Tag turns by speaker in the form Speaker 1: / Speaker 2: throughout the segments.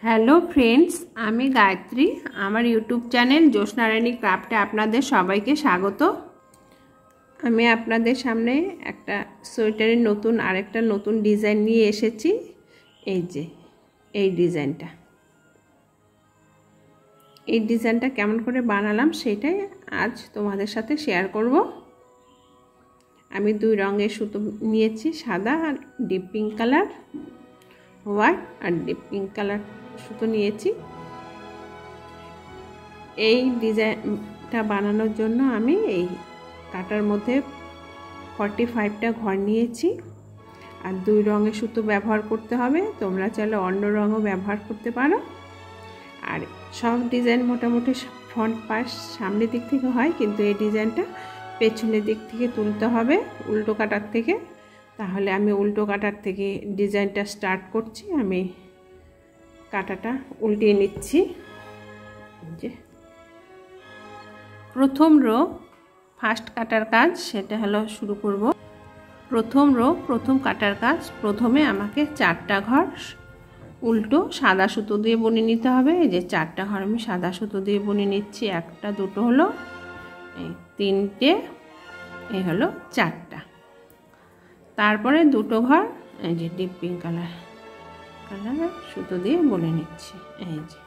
Speaker 1: Hello friends, আমি গায়ত্রী। আমার YouTube channel জ্যোৎস্না রানী ক্রাফটে আপনাদের সবাইকে স্বাগত। আমি আপনাদের সামনে একটা সোয়েটারের আরেকটা নতুন ডিজাইন নিয়ে এসেছি। এই যে এই ডিজাইনটা কেমন করে বানালাম সেটাই আজ তোমাদের সাথে শেয়ার করব। আমি দুই রঙের সুতো নিয়েছি, সাদা আর ডিপ পিঙ্ক কালার, হোয়াইট আর ডিপ পিঙ্ক কালার সুতো নিয়েছি। এই ডিজাইনটা বানানোর জন্য আমি এই কাটার মধ্যে 45টা ঘর নিয়েছি। আর দুই রঙের সুতো ব্যবহার করতে হবে, তোমরা চাইলে অন্য রঙও ব্যবহার করতে পারো। আর সব ডিজাইন মোটামুটি ফ্রন্ট পাশ সামনের দিক থেকে হয়, কিন্তু এই ডিজাইনটা পেছনের দিক থেকে তুলতে হবে, উল্টো কাটার থেকে। তাহলে আমি উল্টো কাটার থেকে ডিজাইনটা স্টার্ট করছি। আমি কাটাটা উল্টিয়ে নিচ্ছি। যে প্রথম রো ফার্স্ট কাটার কাজ, সেটা হলো শুরু করব। প্রথম রো প্রথম কাটার কাজ, প্রথমে আমাকে 4টা ঘর উল্টো সাদা সুতো দিয়ে বুনে নিতে হবে। এই যে 4টা ঘর আমি সাদা সুতো দিয়ে বুনে নিচ্ছি। একটা দুটো হলো, এই 3টে, এই হলো 4টা। তারপরে দুটো ঘর এই যে ডিপ পিঙ্ক কালার সুতো দিয়ে বুনে নিচ্ছি। এই যে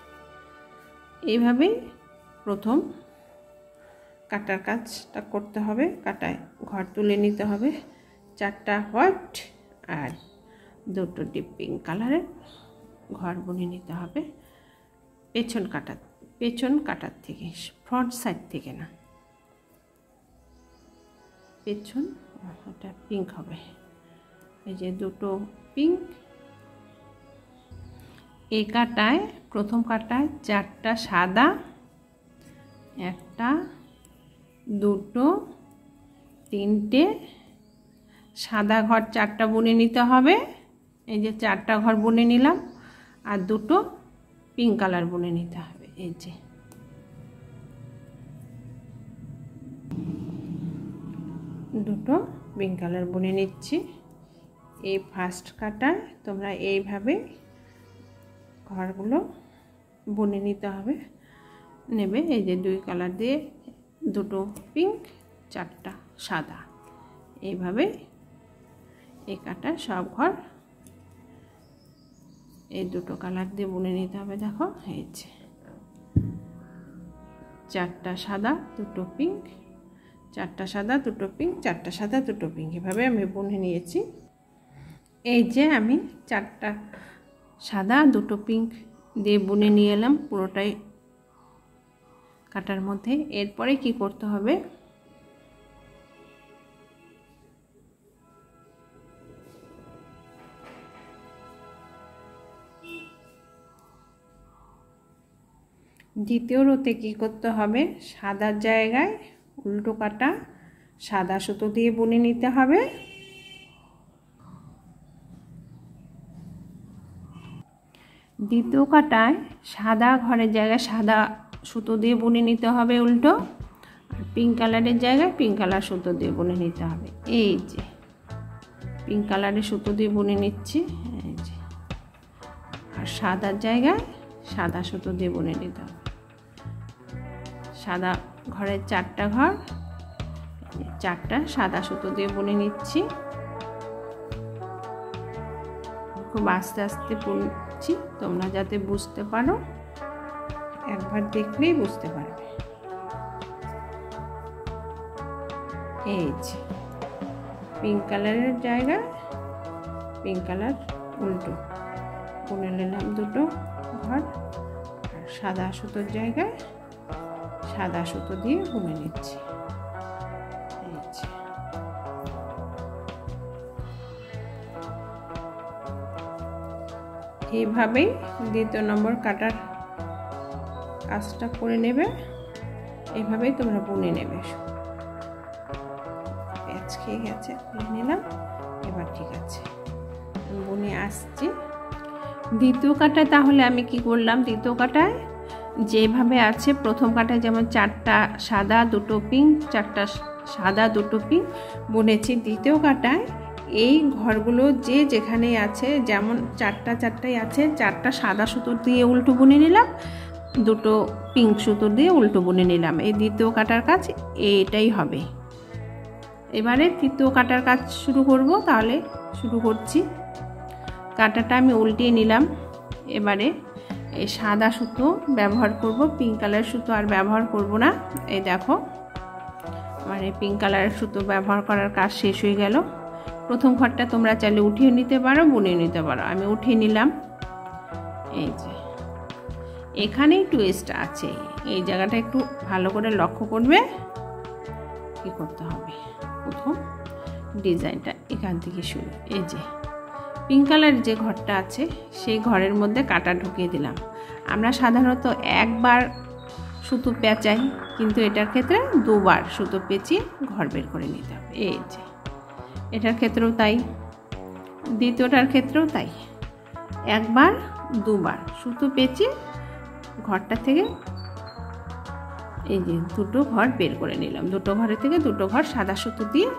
Speaker 1: এইভাবেই প্রথম কাটার কাজটা করতে হবে। কাটায় ঘর তুলে নিতে হবে, 4টা হোয়াইট আর দুটো ডিপ পিঙ্ক কালারের ঘর বুনে নিতে হবে পেছন কাটার থেকে, ফ্রন্ট সাইড থেকে না, পেছন ওটা পিঙ্ক হবে। এই যে দুটো পিঙ্ক। এই কাটায় প্রথম কাটায় 4টা সাদা, 1টা 2টো 3টে সাদা ঘর 4টা বুনে নিতে হবে। এই যে 4টা ঘর বুনে নিলাম, আর দুটো পিঙ্ক কালার বুনে নিতে হবে। এই যে দুটো পিঙ্ক কালার বুনে নিচ্ছি। এই ফার্স্ট কাটায় তোমরা এইভাবে ঘরগুলো বুনে নিতে হবে, নেবে। এই যে 2 কালার দিয়ে দুটো পিঙ্ক 4টা সাদা, এইভাবে এই কাটা সব ঘর এই দুটো কালার দিয়ে বুনে নিতে হবে। দেখো এই যে 4টা সাদা 2টো পিঙ্ক, 4টা সাদা 2টো পিঙ্ক, 4টা সাদা 2টো পিঙ্ক, এভাবে আমি বুনে নিয়েছি। এই যে আমি 4টা সাদা 2টো পিঙ্ক দিয়ে বুনে নিয়ে এলাম পুরোটাই কাটার মধ্যে। এরপরে কি করতে হবে, দ্বিতীয় রোতে কি করতে হবে, সাদার জায়গায় উল্টো কাটা সাদা সুতো দিয়ে বুনে নিতে হবে। দ্বিতীয় কাটায় সাদা ঘরের জায়গায় সাদা সুতো দিয়ে বুনে নিতে হবে উল্টো, আর পিঙ্ক কালারের জায়গায় পিঙ্ক কালার সুতো দিয়ে বুনে নিতে হবে। এই যে পিঙ্ক কালারের সুতো দিয়ে বুনে নিচ্ছি। এই যে আর সাদার জায়গায় সাদা সুতো দিয়ে বুনে নিতে হবে। সাদা ঘরের 4টা ঘর 4টা সাদা সুতো দিয়ে বুনে নিচ্ছি। খুব আস্তে আস্তে বুনছি, তোমরা যাতে বুঝতে পারো, একবার দেখলেই বুঝতে পারবে। এই যে পিঙ্ক কালারের জায়গায় পিঙ্ক কালার উল্টো বুনে নিলাম দুটো ঘর, আর সাদা সুতোর জায়গায় সাদা সুতো দিয়ে বুনে নিচ্ছি। এই যে এইভাবেই দ্বিতীয় নম্বর কাটার কাজটা করে নেবে। এইভাবেই তোমরা বুনে নেবে। প্যাচ খেয়ে গেছে, বুনে নিলাম। এবার ঠিক আছে, বুনে আসছি। দ্বিতীয় কাটায় তাহলে আমি কি করলাম, দ্বিতীয় কাটায় যেভাবে আছে প্রথম কাটায় যেমন 4টা সাদা 2টো পিঙ্ক, 4টা সাদা 2টো পিঙ্ক বুনেছি, দ্বিতীয় কাটায় এই ঘরগুলো যে যেখানেই আছে, যেমন চারটাই আছে, 4টা সাদা সুতোর দিয়ে উল্টো বুনে নিলাম, 2টো পিঙ্ক সুতোর দিয়ে উল্টো বুনে নিলাম। এই দ্বিতীয় কাটার কাজ এটাই হবে। এবারে তৃতীয় কাটার কাজ শুরু করব। তাহলে শুরু করছি। কাটাটা আমি উল্টিয়ে নিলাম। এবারে এই সাদা সুতো ব্যবহার করব, পিঙ্ক কালার সুতো আর ব্যবহার করব না। এই দেখো আমার এই পিঙ্ক কালারের সুতো ব্যবহার করার কাজ শেষ হয়ে গেল। প্রথম ঘরটা তোমরা চাইলে উঠিয়ে নিতে পারো, বুনে নিতে পারো। আমি উঠিয়ে নিলাম। এই যে এখানেই টুইস্ট আছে, এই জায়গাটা একটু ভালো করে লক্ষ্য করবে। কি করতে হবে, প্রথম ডিজাইনটা এখান থেকে শুরু। এই যে পিঙ্ক কালার যে ঘরটা আছে সেই ঘরের মধ্যে কাটা ঢুকিয়ে দিলাম। আমরা সাধারণত একবার সুতো পেঁচাই, কিন্তু এটার ক্ষেত্রে 2বার সুতো পেঁচিয়ে ঘর বের করে নিতে হবে। এই যে এটার ক্ষেত্রেও তাই, দ্বিতীয়টার ক্ষেত্রেও তাই, 1বার 2বার সুতো পেঁচিয়ে ঘরটা থেকে এই যে 2টো ঘর বের করে নিলাম। 2টো ঘরের থেকে 2টো ঘর সাদা সুতো দিয়ে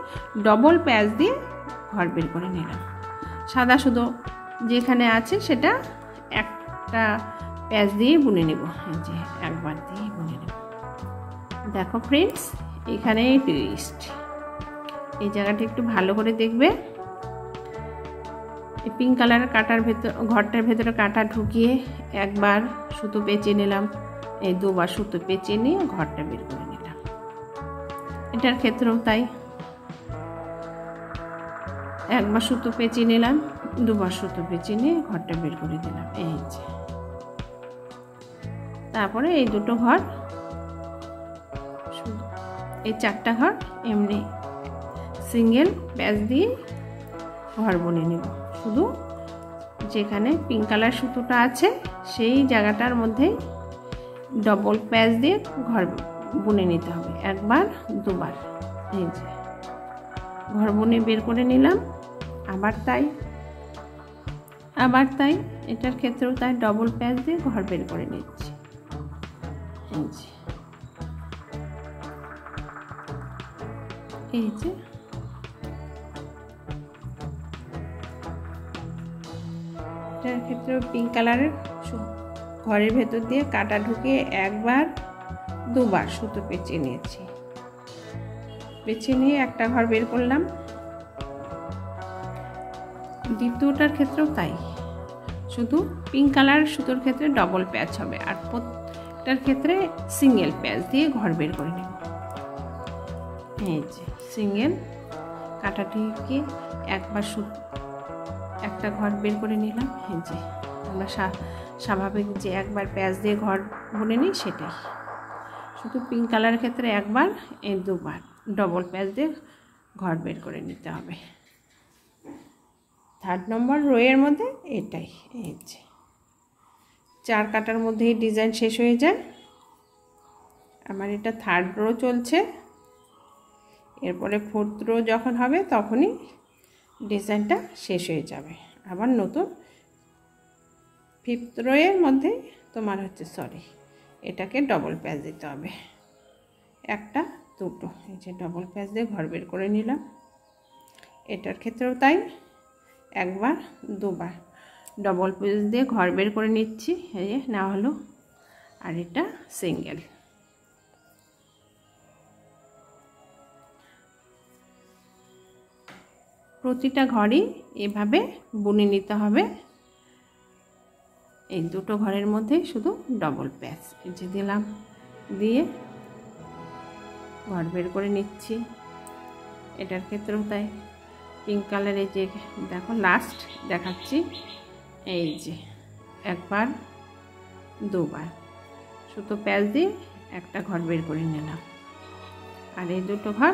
Speaker 1: ডবল প্যাচ দিয়ে ঘর বের করে নিলাম। সাদা সুতো যেখানে আছে সেটা একটা প্যাচ দিয়ে বুনে নেব। এই যে একবার দিয়ে বুনে নেব। দেখো ফ্রেন্ডস, এখানে টুইস্ট। এই জায়গাটা একটু ভালো করে দেখবে। এই পিঙ্ক কালারের কাটার ভেতর, ঘরটার ভেতরে কাটা ঢুকিয়ে একবার সুতো পেঁচিয়ে নিলাম, এই 2বার সুতো পেঁচিয়ে নিয়ে ঘরটা বের করে নিলাম। এটার ক্ষেত্রেও তাই, একবার সুতো পেঁচিয়ে নিলাম, 2বার সুতো পেঁচিয়ে নিয়ে ঘরটা বের করে দিলাম। এই যে তারপরে এই 2টো ঘর, এই 4টা ঘর এমনি সিঙ্গেল প্যাচ দিয়ে ঘর বুনে নেব। শুধু যেখানে পিঙ্ক কালার সুতোটা আছে সেই জায়গাটার মধ্যেই ডবল প্যাচ দিয়ে ঘর বুনে নিতে হবে, 1বার 2বার। এই যে ঘর বুনে বের করে নিলাম। আবার তাই, এটার ক্ষেত্রেও তাই, ডবল প্যাচ দিয়ে ঘর বের করে নিচ্ছি। এই যে এটার ক্ষেত্রেও পিঙ্ক কালারের ঘরের ভেতর দিয়ে কাটা ঢুকিয়ে 1বার 2বার সুতো পেঁচিয়ে নিয়েছি। পেঁচিয়ে নিয়ে একটা ঘর বের করলাম। দ্বিতীয়টার ক্ষেত্রেও তাই, শুধু পিঙ্ক কালার সুতোর ক্ষেত্রে ডবল প্যাচ হবে, আর প্রত্যেকটার ক্ষেত্রে সিঙ্গেল প্যাচ দিয়ে ঘর বের করে নেব। এই যে সিঙ্গেল কাটা ঢুকিয়ে একবার একটা ঘর বের করে নিলাম। এই যে আমরা স্বাভাবিক যে একবার প্যাচ দিয়ে ঘর বুনে নিই সেটাই, শুধু পিঙ্ক কালারের ক্ষেত্রে 1বার, এই 2বার ডবল প্যাচ দিয়ে ঘর বের করে নিতে হবে। 3 নম্বর রোয়ের মধ্যে এটাই। এই যে 4 কাটার মধ্যে এই ডিজাইন শেষ হয়ে যায়। আমার এটা 3rd রো চলছে, এরপরে 4th রো যখন হবে তখনই ডিজাইনটা শেষ হয়ে যাবে। আবার নতুন 5th রোয়ের মধ্যে তোমার এটাকে ডবল প্যাচ দিতে হবে, 1টা 2টো। এই যে ডবল প্যাচ দিয়ে ঘর বের করে নিলাম। এটার ক্ষেত্রেও তাই, 1বার 2বার ডবল প্যাচ দিয়ে ঘর বের করে নিচ্ছি। এই যে না হলো, আর এটা সিঙ্গেল। প্রতিটা ঘরই এভাবে বুনে নিতে হবে। এই 2টো ঘরের মধ্যে শুধু ডবল প্যাচ এই যে দিলাম, দিয়ে ঘর বের করে নিচ্ছি। এটার ক্ষেত্রেও তাই, পিঙ্ক কালারের যে দেখো লাস্ট দেখাচ্ছি। এই যে 1বার 2বার সুতো প্যাচ দিয়ে একটা ঘর বের করে নিলাম, আর এই 2টো ঘর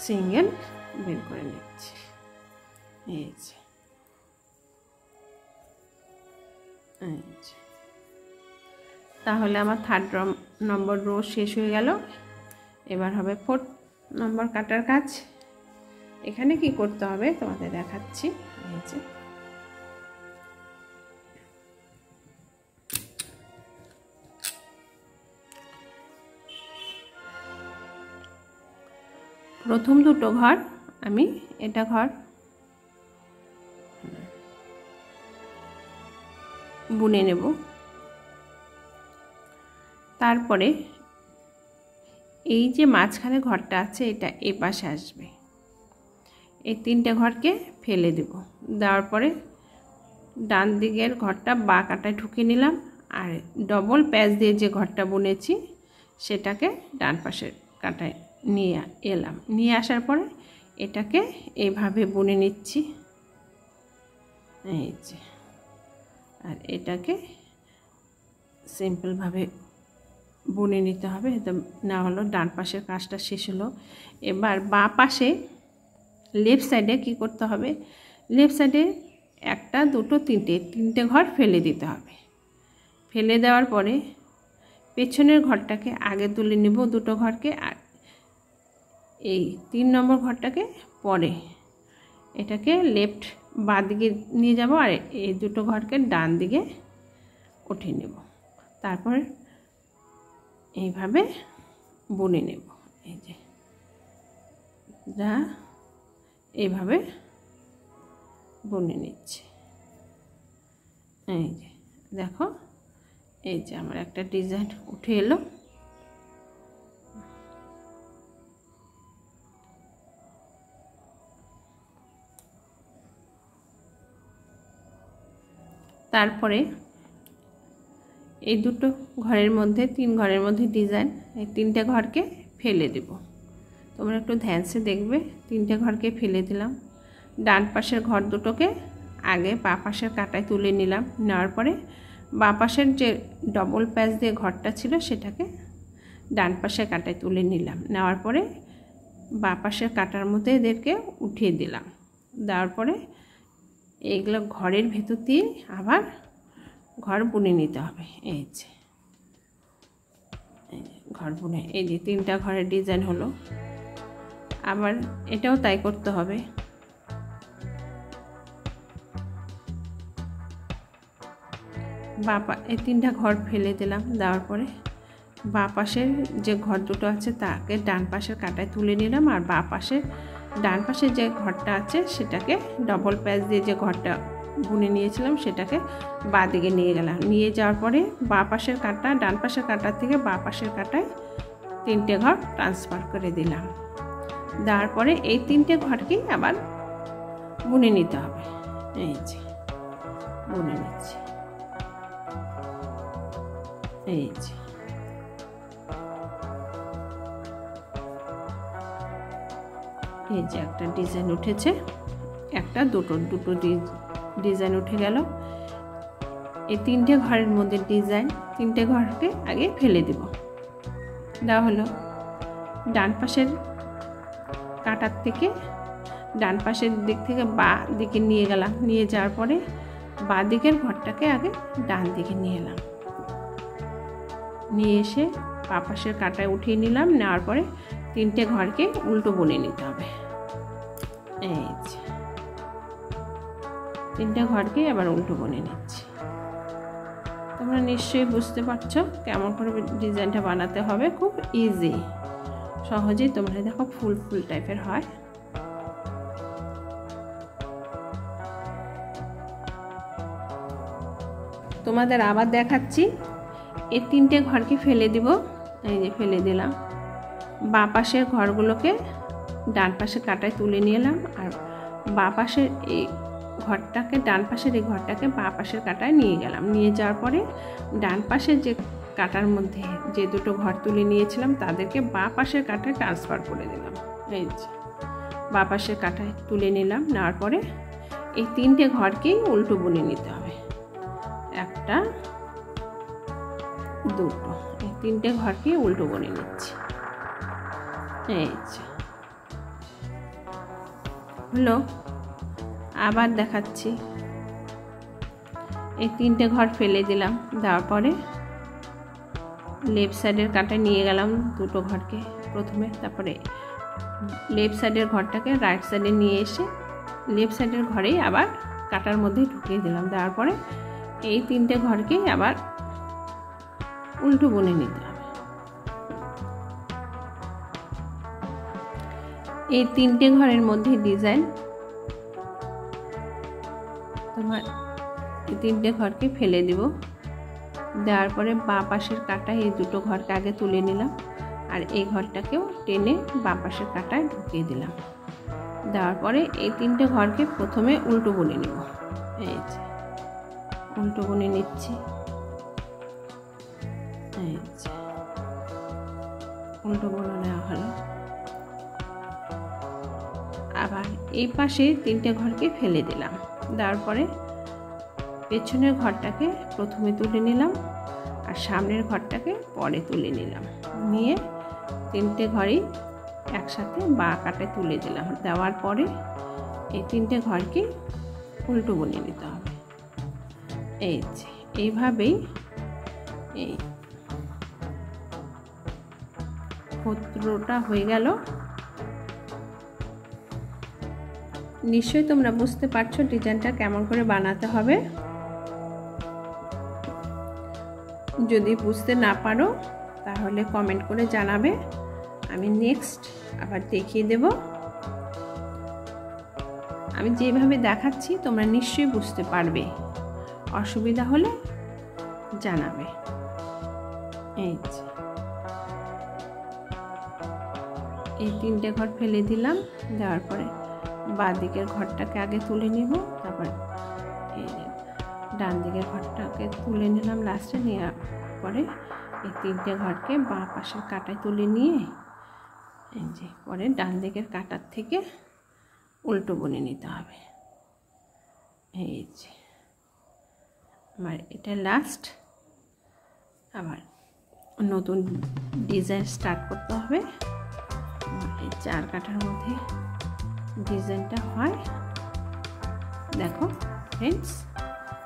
Speaker 1: সিঙ্গেল বের করে নিচ্ছি। এই যে তাহলে আমার 3rd নম্বর রো শেষ হয়ে গেল। এবার হবে 4th নম্বর কাটার কাজ। এখানে কি করতে হবে তোমাদের দেখাচ্ছি। এই যে প্রথম দুটো ঘর আমি এটা ঘর বুনে নেব। তারপরে এই যে মাঝখানে ঘরটা আছে এটা এই পাশে আসবে, এই তিনটে ঘরকে ফেলে দেব। দেওয়ার পরে ডান দিকের ঘরটা বা কাটায় ঢুকিয়ে নিলাম, আর ডবল প্যাচ দিয়ে যে ঘরটা বুনেছি সেটাকে ডান পাশের কাটায় নিয়ে এলাম। নিয়ে আসার পরে এটাকে এইভাবে বুনে নিচ্ছি, এই যে, আর এটাকে সিম্পলভাবে বুনে নিতে হবে। এটা না হলো ডান পাশের কাজটা শেষ হলো। এবার বাঁ পাশে লেফট সাইডে কি করতে হবে, লেফট সাইডে একটা দুটো তিনটে ঘর ফেলে দিতে হবে। ফেলে দেওয়ার পরে পেছনের ঘরটাকে আগে তুলে নেব দুটো ঘরকে, আর এই 3 নম্বর ঘরটাকে পরে, এটাকে লেফট বাঁ দিকে নিয়ে যাব, আর এই দুটো ঘরকে ডান দিকে উঠিয়ে নেব। তারপর এইভাবে বুনে নেব। এই যে যা এইভাবে বুনে নিচ্ছি। এই যে দেখো, এই যে আমার একটা ডিজাইন উঠে এলো। তারপরে এই দুটো ঘরের মধ্যে 3 ঘরের মধ্যে ডিজাইন, এই 3টে ঘরকে ফেলে দেব। তোমরা একটু ধ্যানসে দেখবে। 3টে ঘরকে ফেলে দিলাম। ডান পাশের ঘর দুটোকে আগে বাঁ পাশের কাটায় তুলে নিলাম। নেওয়ার পরে বাঁ পাশের যে ডবল প্যাচ দিয়ে ঘরটা ছিল সেটাকে ডান পাশের কাটায় তুলে নিলাম। নেওয়ার পরে বাঁ পাশের কাটার মধ্যে এদেরকে উঠিয়ে দিলাম। দেওয়ার পরে এইগুলো ঘরের ভেতর দিয়ে আবার ঘর বুনে নিতে হবে। এই যে ঘর বুনে, এই যে 3টা ঘরের ডিজাইন হলো। আবার এটাও তাই করতে হবে। এই 3টা ঘর ফেলে দিলাম। দেওয়ার পরে বাঁ পাশের যে ঘর দুটো আছে তাকে ডান পাশের কাটায় তুলে নিলাম, আর বাঁ পাশের ডান পাশে যে ঘরটা আছে সেটাকে ডবল প্যাচ দিয়ে যে ঘরটা বুনে নিয়েছিলাম সেটাকে বাঁ দিকে নিয়ে গেলাম। নিয়ে যাওয়ার পরে বাঁ পাশের কাটা ডান পাশের কাটার থেকে বাঁ পাশের কাটায় 3টে ঘর ট্রান্সফার করে দিলাম। দেওয়ার পরে এই 3টে ঘরকেই আবার বুনে নিতে হবে। এই যে বুনে নিচ্ছি, এই যে এই যে একটা ডিজাইন উঠেছে, একটা দুটো ডিজাইন উঠে গেল। এই 3টে ঘরের মধ্যে ডিজাইন, 3টে ঘরকে আগে ফেলে দেব। দেওয়া হলো। ডান পাশের কাটার থেকে ডান পাশের দিক থেকে বাঁ দিকে নিয়ে গেলাম। নিয়ে যাওয়ার পরে বাঁ দিকের ঘরটাকে আগে ডান দিকে নিয়ে এলাম। নিয়ে এসে বাঁ পাশের কাটায় উঠিয়ে নিলাম। নেওয়ার পরে 3টে ঘরকে উল্টো বুনে নিতে হবে। এই যে 3টে ঘরকে আবার উল্টো বুনে নিচ্ছি। তোমরা নিশ্চয়ই বুঝতে পারছো কেমন করে ডিজাইনটা বানাতে হবে। খুব ইজি, সহজেই তোমরা দেখো ফুল টাইপের হয়। তোমাদের আবার দেখাচ্ছি। এই 3টে ঘরকে ফেলে দিব। এই যে ফেলে দিলাম। বাঁ পাশের ঘরগুলোকে ডান পাশে কাটায় তুলে নিয়ে এলাম, আর বাঁ পাশের এই ঘরটাকে ডান পাশের এই ঘরটাকে বাঁ পাশের কাটায় নিয়ে গেলাম। নিয়ে যাওয়ার পরে ডান পাশের যে কাটার মধ্যে যে দুটো ঘর তুলে নিয়েছিলাম তাদেরকে বাঁ পাশের কাটায় ট্রান্সফার করে দিলাম। এই যে বাঁ পাশের কাটায় তুলে নিলাম। নেওয়ার পরে এই 3টে ঘরকেই উল্টো বুনে নিতে হবে। একটা দুটো, এই 3টে ঘরকে উল্টো বুনে নিচ্ছি। এই যে হলো। আবার দেখাচ্ছি। এই 3টে ঘর ফেলে দিলাম। দেওয়ার পরে লেফট সাইডের কাটায় নিয়ে গেলাম দুটো ঘরকে প্রথমে, তারপরে লেফট সাইডের ঘরটাকে রাইট সাইডে নিয়ে এসে লেফট সাইডের ঘরেই আবার কাটার মধ্যে ঢুকিয়ে দিলাম। দেওয়ার পরে এই 3টে ঘরকেই আবার উল্টো বুনে নিতে হবে। এই 3টে ঘরের মধ্যে ডিজাইন তোমার এই 3টে ঘরকে ফেলে দিব। দেওয়ার পরে বাঁ পাশের কাটা এই দুটো ঘরকে আগে তুলে নিলাম, আর এই ঘরটাকেও টেনে বাঁ পাশের কাটায় ঢুকিয়ে দিলাম। দেওয়ার পরে এই 3টে ঘরকে প্রথমে উল্টো বুনে নিব। এই যে উল্টো বুনে নিচ্ছি, এই যে উল্টো বুনে নেওয়া হলো। আবার এই পাশে 3টে ঘরকে ফেলে দিলাম। দেওয়ার পরে পেছনের ঘরটাকে প্রথমে তুলে নিলাম, আর সামনের ঘরটাকে পরে তুলে নিলাম। নিয়ে 3টে ঘরই একসাথে বাঁ কাটায় তুলে দিলাম। দেওয়ার পরে এই 3টে ঘরকে উল্টো বুনে নিতে হবে। এই যে এইভাবেই এই ক্ষত্রটা হয়ে গেল। নিশ্চয়ই তোমরা বুঝতে পারছো ডিজাইনটা কেমন করে বানাতে হবে। যদি বুঝতে না পারো তাহলে কমেন্ট করে জানাবে, আমি নেক্সট আবার দেখিয়ে দেব। আমি যেভাবে দেখাচ্ছি তোমরা নিশ্চয়ই বুঝতে পারবে, অসুবিধা হলে জানাবে। এই যে এই 3টে ঘর ফেলে দিলাম। দেওয়ার পরে বাঁ দিকের ঘরটাকে আগে তুলে নিব, তারপর এই ডান দিকের ঘরটাকে তুলে নিলাম লাস্টে। নেওয়ার পরে এই 3টে ঘরকে বাঁ পাশের কাটায় তুলে নিয়ে এই যে পরে ডান দিকের কাটার থেকে উল্টো বুনে নিতে হবে। এই যে আমার এটা লাস্ট। আবার নতুন ডিজাইন স্টার্ট করতে হবে। এই 4 কাঠার মধ্যে ডিজাইনটা হয়। দেখো ফ্রেন্ডস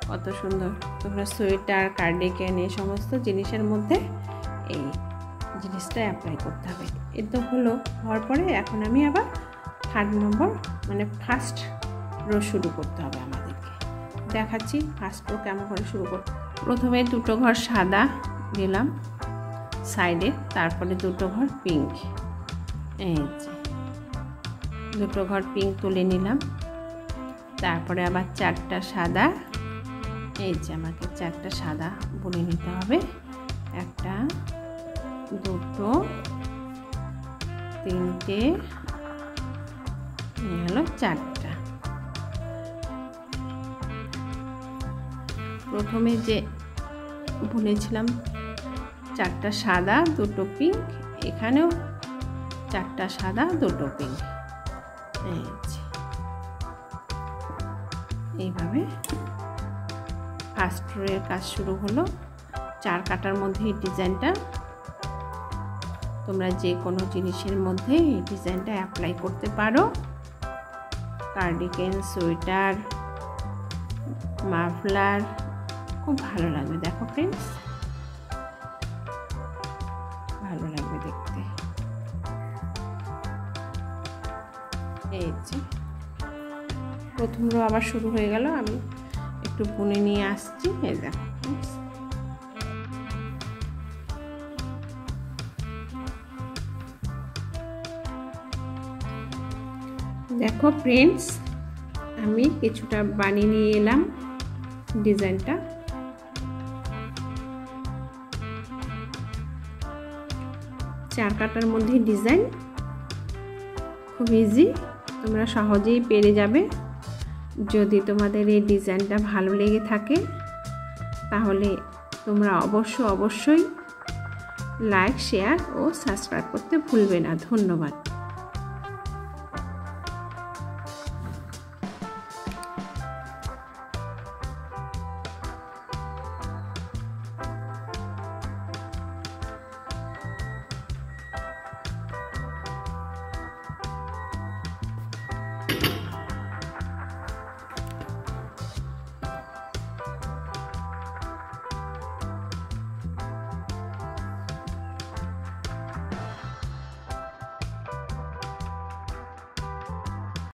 Speaker 1: কত সুন্দর। তোমরা সোয়েটার, কার্ডিগান এই সমস্ত জিনিসের মধ্যে এই জিনিসটা অ্যাপ্লাই করতে হবে। এর তো হলো হওয়ার পরে এখন আমি আবার 3rd নম্বর মানে ফার্স্ট রো শুরু করতে হবে আমাদেরকে। দেখাচ্ছি ফার্স্ট রো কেমন করে শুরু করতে। প্রথমে 2টো ঘর সাদা দিলাম সাইডে, তারপরে 2টো ঘর পিঙ্ক। এই যে 2টো ঘর পিঙ্ক তুলে নিলাম। তারপরে আবার 4টা সাদা। এই যে আমাকে 4টা সাদা বুনে নিতে হবে। 1, 2, 3টে, এই হলো 4টা। প্রথমে যে বুনেছিলাম 4টা সাদা 2টো পিঙ্ক, এখানেও 4টা সাদা 2টো পিঙ্ক। এইভাবে ফার্স্ট রোয়ের কাজ শুরু হলো। 4 কাটার মধ্যে এই ডিজাইনটা তোমরা যে কোনো জিনিসের মধ্যে এই ডিজাইনটা অ্যাপ্লাই করতে পারো। কার্ডিগান, সোয়েটার, মাফলার, খুব ভালো লাগবে। দেখো ফ্রেন্ডস ভালো লাগবে দেখতে। এই যে প্রথম রো আবার শুরু হয়ে গেল। আমি একটু বুনে নিয়ে আসছি। এই দেখো দেখো ফ্রেন্ডস আমি কিছুটা বানিয়ে নিয়ে এলাম ডিজাইনটা। চার কাটার মধ্যে ডিজাইন খুব ইজি, তোমরা সহজেই পেরে যাবে। যদি তোমাদের এই ডিজাইনটা ভালো লেগে থাকে তাহলে তোমরা অবশ্যই লাইক, শেয়ার ও সাবস্ক্রাইব করতে ভুলবে না। ধন্যবাদ।